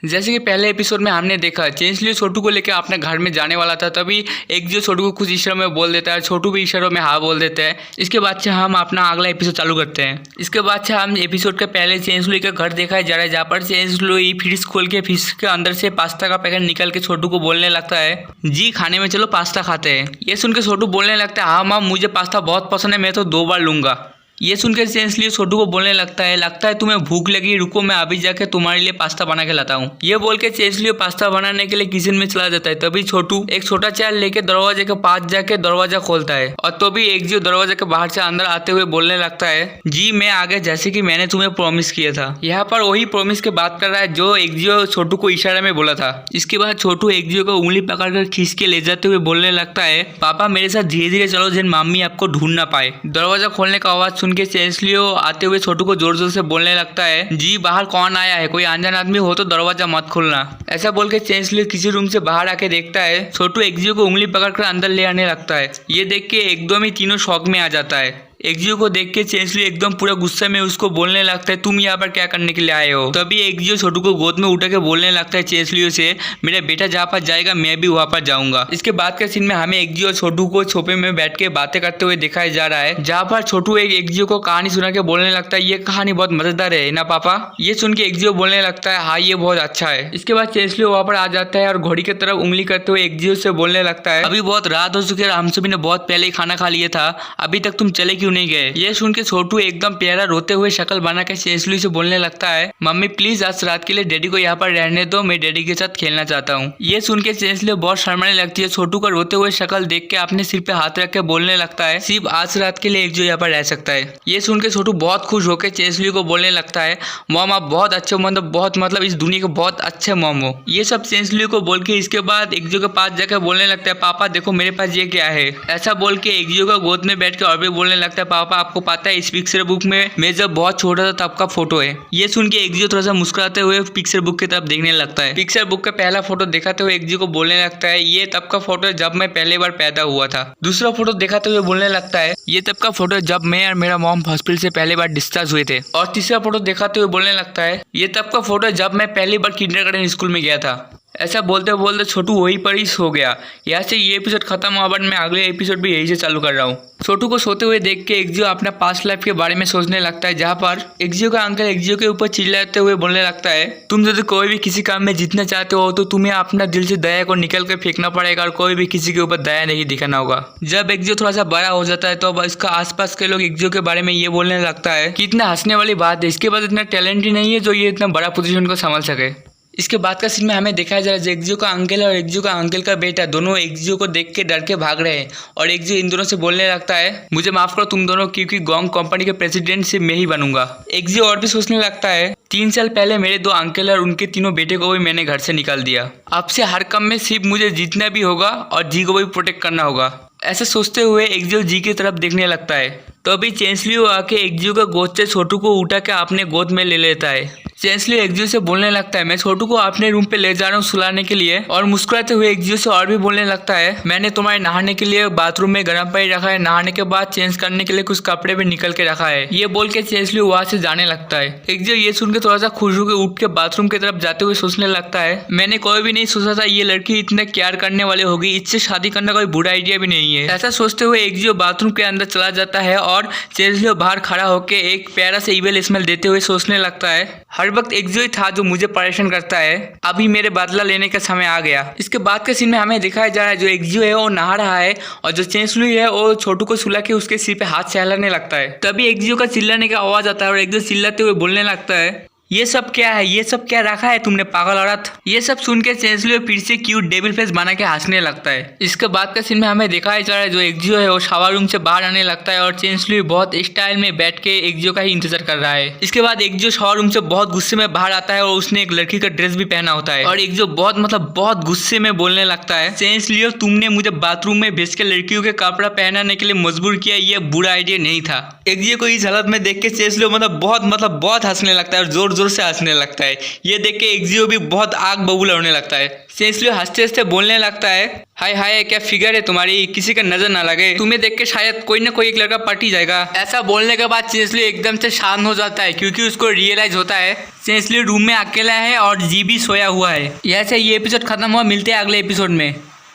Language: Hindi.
जैसे कि पहले एपिसोड में हमने देखा चेंसलियो छोटू को लेकर अपने घर में जाने वाला था, तभी एक जो छोटू को कुछ इशारों में बोल देता है, छोटू भी इशारों में हाँ बोल देता है। इसके बाद से हम अपना अगला एपिसोड चालू करते हैं। इसके बाद से हम एपिसोड के पहले चेंसलियो का घर देखा जा रहा है, जहाँ पर चेंसलियो फ्रिज खोल के फ्रिज के अंदर से पास्ता का पैकेट निकल के छोटू को बोलने लगता है, जी खाने में चलो पास्ता खाते हैं। ये सुन के छोटू बोलने लगता है, हाँ माँ मुझे पास्ता बहुत पसंद है, मैं तो 2 बार लूंगा। ये सुनकर चेंसलियो छोटू को बोलने लगता है तुम्हें भूख लगी, रुको मैं अभी जाके तुम्हारे लिए पास्ता बना के लाता हूँ। ये बोल के चेंसलियो पास्ता बनाने के लिए किचन में चला जाता है। तभी छोटू एक छोटा चायल लेके दरवाजे के पास जाके दरवाजा खोलता है, और तो भी एक जो दरवाजे के बाहर से अंदर आते हुए बोलने लगता है, जी मैं आ गया जैसे कि मैंने तुम्हें प्रॉमिस किया था। यहाँ पर वही प्रॉमिस की बात कर रहा है जो एक जो छोटू को इशारे में बोला था। इसके बाद छोटू एक जो को उंगली पकड़कर खींच के ले जाते हुए बोलने लगता है, पापा मेरे साथ धीरे धीरे चलो जिन मामी आपको ढूंढ ना पाए। दरवाजा खोलने का आवाज सुन के चेंसलियो आते हुए छोटू को जोर जोर से बोलने लगता है, जी बाहर कौन आया है, कोई अनजान आदमी हो तो दरवाजा मत खोलना। ऐसा बोल के चेंसलियो किसी रूम से बाहर आके देखता है, छोटू एक्जियो को उंगली पकड़कर अंदर ले आने लगता है। ये देख के एकदम ही तीनों शॉक में आ जाता है। एक्जियो को देख के चेंसलियो एकदम पूरा गुस्से में उसको बोलने लगता है, तुम यहाँ पर क्या करने के लिए आए हो। तभी एक्जियो छोटू को गोद में उठा के बोलने लगता है चेंसलियो से, मेरा बेटा जहाँ पर जाएगा मैं भी वहाँ पर जाऊंगा। इसके बाद के सीन में हमें एक्जियो और छोटू को सोफे में बैठ के बातें करते हुए दिखाया जा रहा है, जहाँ पर छोटू एक एक्जियो को कहानी सुना के बोलने लगता है, ये कहानी बहुत मजेदार है ना पापा। ये सुन के एक्जियो बोलने लगता है, हाँ ये बहुत अच्छा है। इसके बाद चेंसलियो वहाँ पर आ जाता है और घोड़ी की तरफ उंगली करते हुए एक्जियो से बोलने लगता है, अभी बहुत रात हो चुकी है, हम सभी ने बहुत पहले ही खाना खा लिया था, अभी तक तुम चले क्यों नहीं गए। ये सुन के छोटू एकदम प्यारा रोते हुए शक्ल बना के चेंसलियो से बोलने लगता है, मम्मी प्लीज आज रात के लिए डैडी को यहाँ पर रहने दो, मैं डैडी के साथ खेलना चाहता हूँ। ये सुन के चेंसलियो बहुत शर्माने लगती है। छोटू का रोते हुए शक्ल देख के अपने सिर पे हाथ रख के बोलने लगता है, सिर्फ आज रात के लिए एक जो यहाँ पर रह सकता है। ये सुन के छोटू बहुत खुश होकर चेंसलियो को बोलने लगता है, मॉम आप बहुत अच्छे, मतलब इस दुनिया के बहुत अच्छे मॉम हो। ये सब चेंसलियो को बोल के इसके बाद एक्जियो के पास जाकर बोलने लगता है, पापा देखो मेरे पास ये क्या है। ऐसा बोल के एक्जियो का गोद में बैठ के और भी बोलने लगता है, पापा आपको पता है इस पिक्चर बुक में मैं जब बहुत छोटा था तब का फोटो है। ये सुन के एक्जियो थोड़ा सा मुस्कुराते हुए पिक्चर बुक की तरफ देखने लगता है। पिक्चर बुक का पहला फोटो दिखाते हुए एक्जियो को बोलने लगता है, ये तब का फोटो है जब मैं पहली बार पैदा हुआ था। दूसरा फोटो दिखाते हुए बोलने लगता है, ये तब का फोटो है जब मैं और मेरा मॉम हॉस्पिटल से पहली बार डिस्चार्ज हुए थे। और तीसरा फोटो दिखाते हुए बोलने लगता है, ये तब का फोटो है जब मैं पहली बार किंडरगार्टन स्कूल में गया था। ऐसा बोलते बोलते छोटू वहीं पर ही सो गया। यहाँ से ये एपिसोड खत्म हुआ, बट मैं अगले एपिसोड भी यही से चालू कर रहा हूँ। छोटू को सोते हुए देख के एक्जियो अपना पास्ट लाइफ के बारे में सोचने लगता है, जहाँ पर एक्जियो का अंकल एक्जियो के ऊपर चिल्लाते हुए बोलने लगता है, तुम यदि कोई भी किसी काम में जीतना चाहते हो तो तुम्हें अपना दिल से दया को निकल कर फेंकना पड़ेगा और कोई भी किसी के ऊपर दया नहीं दिखाना होगा। जब एक्जियो थोड़ा सा बड़ा हो जाता है तो अब इसका आसपास के लोग एक्जियो के बारे में ये बोलने लगता है कि इतना हंसने वाली बात है, इसके बाद इतना टैलेंट ही नहीं है जो ये इतना बड़ा पोजीशन को संभाल सके। इसके बाद का सीन में हमें दिखाया जा रहा है एक्जियो का अंकल और एक्जियो का अंकल का बेटा दोनों एक्जियो को देख के डर के भाग रहे हैं, और एक्जियो इन दोनों से बोलने लगता है, मुझे माफ करो तुम दोनों, क्योंकि गोंग कंपनी के प्रेसिडेंट से मैं ही बनूंगा। एक्जियो और भी सोचने लगता है, 3 साल पहले मेरे 2 अंकल और उनके तीनों बेटे को भी मैंने घर से निकाल दिया, अब से हर काम में सिर्फ मुझे जीतना भी होगा और जी को भी प्रोटेक्ट करना होगा। ऐसे सोचते हुए एक्जियो जी की तरफ देखने लगता है। तो अभी चेंसलियो आके एक्जियो का गोद से छोटू को उठा के अपने गोद में ले लेता है। चेंसलियो एक्जियो से बोलने लगता है, मैं छोटू को अपने रूम पे ले जा रहा हूँ सुलाने के लिए। और मुस्कुराते हुए एक्जियो से और भी बोलने लगता है, मैंने तुम्हारे नहाने के लिए बाथरूम में गर्म पानी रखा है, नहाने के बाद चेंज करने के लिए कुछ कपड़े भी निकल के रखा है। ये बोल के चेंसलियो वहाँ से जाने लगता है। एक्जियो ये सुन के थोड़ा सा खुश होकर उठ के बाथरूम की तरफ जाते हुए सोचने लगता है, मैंने कोई भी नहीं सोचा था ये लड़की इतना केयर करने वाली होगी, इससे शादी करना कोई बुरा आइडिया भी नहीं है। ऐसा सोचते हुए एक्जियो बाथरूम के अंदर चला जाता है और चेंसलियो बाहर खड़ा होकर एक प्यारा से इविल स्मेल देते हुए सोचने लगता है, हर वक्त एक्जियो था जो मुझे परेशान करता है, अभी मेरे बदला लेने का समय आ गया। इसके बाद के सीन में हमें दिखाया जा रहा है जो एक्जियो है वो नहा रहा है और जो चेंसलियो है वो छोटू को सुला के उसके सिर पे हाथ सहलाने लगता है। तभी एक्जियो का चिल्लाने का आवाज आता है और एक्जियो चिल्लाते हुए बोलने लगता है, ये सब क्या है, ये सब क्या रखा है तुमने पागल औरत। ये सब सुन के चेंसलियो फिर से क्यूट डेविल फेस बना के हंसने लगता है। इसके बाद का सीन में हमें दिखाया जा रहा है जो एक्जियो है वो शावर रूम से बाहर आने लगता है और चेंसलियो बहुत स्टाइल में बैठ के एक्जियो का ही इंतजार कर रहा है। इसके बाद एक्जियो शावर रूम से बहुत गुस्से में बाहर आता है और उसने एक लड़की का ड्रेस भी पहना होता है और एक्जियो बहुत गुस्से में बोलने लगता है, चेंसलियो तुमने मुझे बाथरूम में भेज के लड़कियों के कपड़ा पहनाने के लिए मजबूर किया, ये बुरा आइडिया नहीं था। एक्जियो को इस हालत में देख के चेंसलियो बहुत हंसने लगता है और जोर जोर से हंसने लगता है। ये देख के एक्जियो भी बहुत आग बबूला होने लगता है। चेंजलियो हंसते हंसते बोलने लगता है, हाय हाय क्या फिगर है तुम्हारी, किसी का नजर ना लगे, तुम्हें देख के शायद कोई ना कोई एक लड़का पट ही जाएगा। ऐसा बोलने के बाद चेंजलियो एकदम से शांत हो जाता है क्योंकि उसको रियलाइज होता है चेंजलियो रूम में अकेला है और जी भी सोया हुआ है। यह से ये एपिसोड खत्म हुआ। मिलते हैं अगले एपिसोड में।